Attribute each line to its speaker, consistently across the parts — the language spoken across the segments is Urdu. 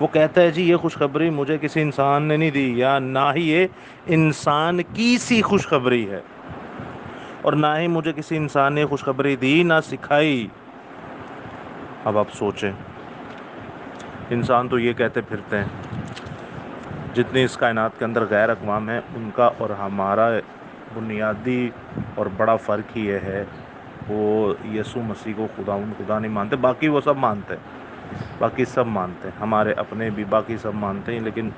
Speaker 1: وہ کہتا ہے جی یہ خوشخبری مجھے کسی انسان نے نہیں دی، یا نہ ہی یہ انسان کی سی خوشخبری ہے، اور نہ ہی مجھے کسی انسان نے خوشخبری دی نہ سکھائی۔ اب آپ سوچیں، انسان تو یہ کہتے پھرتے ہیں جتنی اس کائنات کے اندر غیر اقوام ہیں ان کا اور ہمارا بنیادی اور بڑا فرق ہی یہ ہے، وہ یسوع مسیح کو خدا نہیں مانتے، باقی وہ سب مانتے ہیں، باقی سب مانتے ہیں، ہمارے اپنے بھی باقی سب مانتے ہیں، لیکن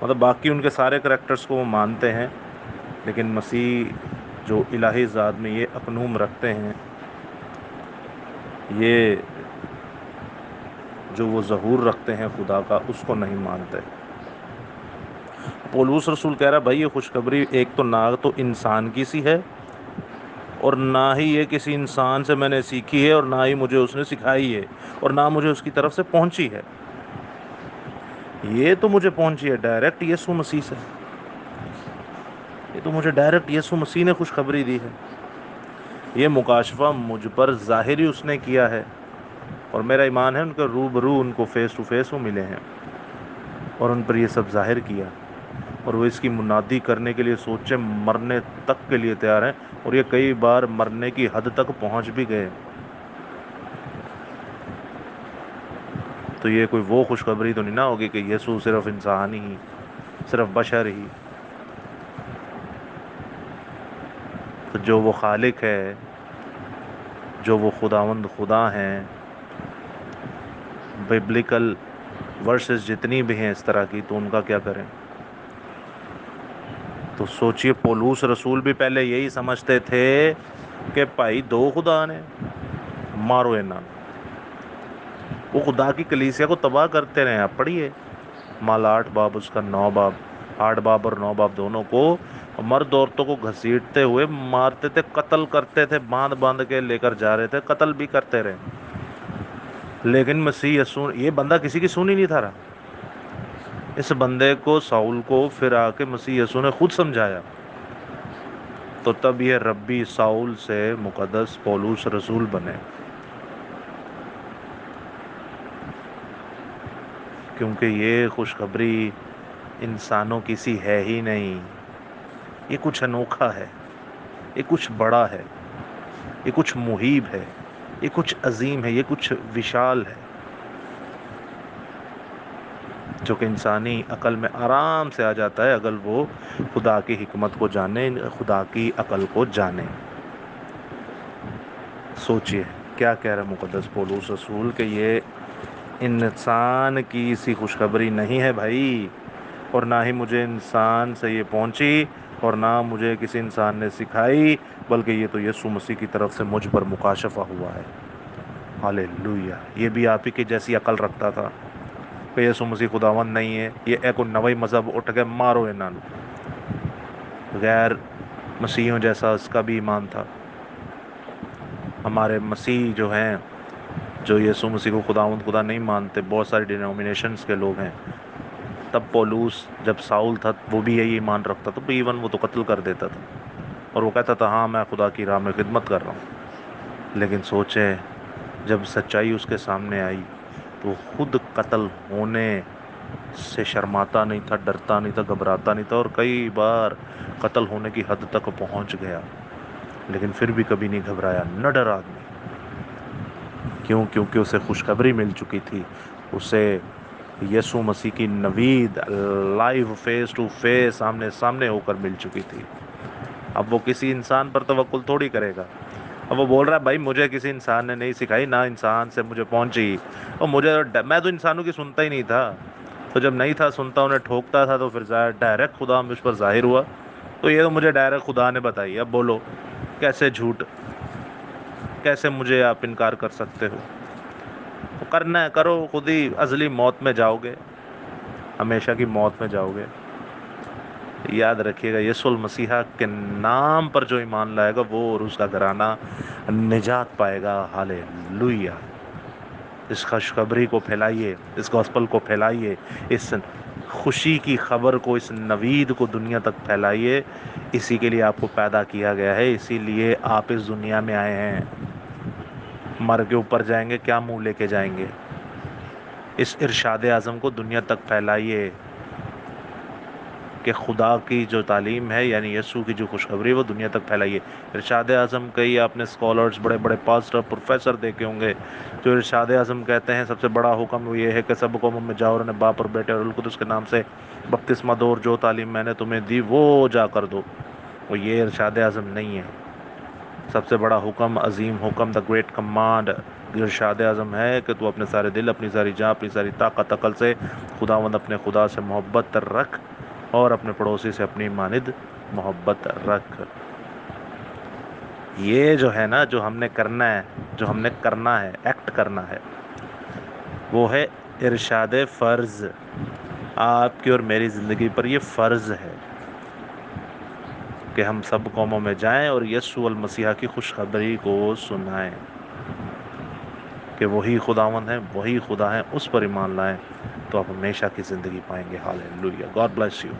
Speaker 1: مطلب باقی ان کے سارے کریکٹرز کو وہ مانتے ہیں، لیکن مسیح جو الہی ذات میں یہ اقنوم رکھتے ہیں، یہ جو وہ ظہور رکھتے ہیں خدا کا، اس کو نہیں مانتے۔ پولس رسول کہہ رہا ہے بھائی یہ خوشخبری ایک تو نہ تو انسان کی سی ہے، اور نہ ہی یہ کسی انسان سے میں نے سیکھی ہے، اور نہ ہی مجھے اس نے سکھائی ہے، اور نہ مجھے اس کی طرف سے پہنچی ہے، یہ تو مجھے پہنچی ہے ڈائریکٹ یسوع مسیح سے، یہ تو مجھے ڈائریکٹ یسوع مسیح نے خوشخبری دی ہے، یہ مکاشفہ مجھ پر ظاہری اس نے کیا ہے، اور میرا ایمان ہے ان کے روبرو ان کو فیس ٹو فیس وہ ملے ہیں اور ان پر یہ سب ظاہر کیا، اور وہ اس کی منادی کرنے کے لیے سوچے مرنے تک کے لیے تیار ہیں، اور یہ کئی بار مرنے کی حد تک پہنچ بھی گئے۔ تو یہ کوئی وہ خوشخبری تو نہیں نہ ہوگی کہ یسوع صرف انسان ہی، صرف بشر ہی، تو جو وہ خالق ہے، جو وہ خداوند خدا ہیں، ببلیکل ورسز جتنی بھی ہیں اس طرح کی، تو ان کا کیا کریں؟ تو سوچئے پولس رسول بھی پہلے یہی سمجھتے تھے کہ بھائی دو خدا نے، مارو انہاں، وہ خدا کی کلیسیا کو تباہ کرتے رہے۔ آپ پڑھیے مال 8 باب اس کا 9 باب، 8 باب اور 9 باب دونوں کو، مرد عورتوں کو گھسیٹتے ہوئے مارتے تھے، قتل کرتے تھے، باندھ باندھ کے لے کر جا رہے تھے، قتل بھی کرتے رہے، لیکن مسیح یسوع، یہ بندہ کسی کی سنی نہیں تھا رہا، اس بندے کو ساؤل کو پھر آ کے مسیح یسوع نے خود سمجھایا، تو تب یہ ربی ساؤل سے مقدس پولس رسول بنے، کیونکہ یہ خوشخبری انسانوں کی سی ہے ہی نہیں، یہ کچھ انوکھا ہے، یہ کچھ بڑا ہے، یہ کچھ مہیب ہے، یہ کچھ عظیم ہے، یہ کچھ وشال ہے، جو کہ انسانی عقل میں آرام سے آ جاتا ہے اگر وہ خدا کی حکمت کو جانے، خدا کی عقل کو جانے۔ سوچئے کیا کہہ رہا ہے مقدس پولس رسول کہ یہ انسان کی سی خوشخبری نہیں ہے بھائی، اور نہ ہی مجھے انسان سے یہ پہنچی، اور نہ مجھے کسی انسان نے سکھائی، بلکہ یہ تو یسوع مسیح کی طرف سے مجھ پر مکاشفہ ہوا ہے۔ ہاللیلویہ! یہ بھی آپ ہی کی جیسی عقل رکھتا تھا کہ یسوع مسیح خداوند نہیں ہے، یہ ایک نوئی مذہب اٹھ کے مارو انہاں، غیر مسیحیوں جیسا اس کا بھی ایمان تھا۔ ہمارے مسیح جو ہیں، جو یسوع مسیح کو خداوند خدا نہیں مانتے، بہت ساری ڈینومینیشنز کے لوگ ہیں، تب پولس جب ساؤل تھا وہ بھی یہی ایمان رکھتا تھا، ایون وہ تو قتل کر دیتا تھا، اور وہ کہتا تھا ہاں میں خدا کی راہ میں خدمت کر رہا ہوں، لیکن سوچیں جب سچائی اس کے سامنے آئی تو خود قتل ہونے سے شرماتا نہیں تھا، ڈرتا نہیں تھا، گھبراتا نہیں تھا، اور کئی بار قتل ہونے کی حد تک پہنچ گیا، لیکن پھر بھی کبھی نہیں گھبرایا، نہ ڈرا آدمی۔ کیوں؟ کیونکہ اسے خوشخبری مل چکی تھی، اسے یسوع مسیح کی نوید لائیو فیس ٹو فیس آمنے سامنے ہو کر مل چکی تھی۔ اب وہ کسی انسان پر توکل تھوڑی کرے گا، اب وہ بول رہا ہے بھائی مجھے کسی انسان نے نہیں سکھائی، نہ انسان سے مجھے پہنچی، اور میں تو انسانوں کی سنتا ہی نہیں تھا، تو جب نہیں تھا سنتا، انہیں ٹھوکتا تھا، تو پھر ڈائریکٹ خدا مجھ پر ظاہر ہوا، تو یہ تو مجھے ڈائریکٹ خدا نے بتائی۔ اب بولو کیسے جھوٹ، کیسے مجھے آپ انکار کر سکتے ہو؟ تو کرنا ہے کرو، خود ہی ازلی موت میں جاؤ گے، ہمیشہ کی موت میں جاؤ گے۔ یاد رکھیے گا یسوع المسیح کے نام پر جو ایمان لائے گا وہ اور اس کا گھرانہ نجات پائے گا۔ ہاللیلویہ! اس خوشخبری کو پھیلائیے، اس گوسپل کو پھیلائیے، اس خوشی کی خبر کو، اس نوید کو دنیا تک پھیلائیے۔ اسی کے لیے آپ کو پیدا کیا گیا ہے، اسی لیے آپ اس دنیا میں آئے ہیں۔ مر کے اوپر جائیں گے، کیا منہ لے کے جائیں گے؟ اس ارشاد اعظم کو دنیا تک پھیلائیے کہ خدا کی جو تعلیم ہے یعنی یسوع کی جو خوشخبری وہ دنیا تک پھیلائیے. ارشاد اعظم کئی آپ نے اسکالرز بڑے بڑے پاسٹر پروفیسر دیکھے ہوں گے جو ارشاد اعظم کہتے ہیں سب سے بڑا حکم وہ یہ ہے کہ سب قوموں میں جاؤ اور انہیں باپ اور بیٹے اور روح القدس کے نام سے بپتسمہ دو اور جو تعلیم میں نے تمہیں دی وہ جا کر دو. وہ یہ ارشاد اعظم نہیں ہے. سب سے بڑا حکم، عظیم حکم، دا گریٹ کمانڈ ارشاد اعظم ہے کہ تو اپنے سارے دل، اپنی ساری جان، اپنی ساری طاقت عقل سے خداوند اپنے خدا سے محبت رکھ اور اپنے پڑوسی سے اپنی مانند محبت رکھ. یہ جو ہے نا جو ہم نے کرنا ہے ایکٹ کرنا ہے وہ ہے ارشاد فرض. آپ کی اور میری زندگی پر یہ فرض ہے کہ ہم سب قوموں میں جائیں اور یسوع المسیح کی خوشخبری کو سنائیں کہ وہی خداوند ہیں، وہی خدا ہیں، اس پر ایمان لائیں تو آپ ہمیشہ کی زندگی پائیں گے. ہاللیلویہ. God bless you.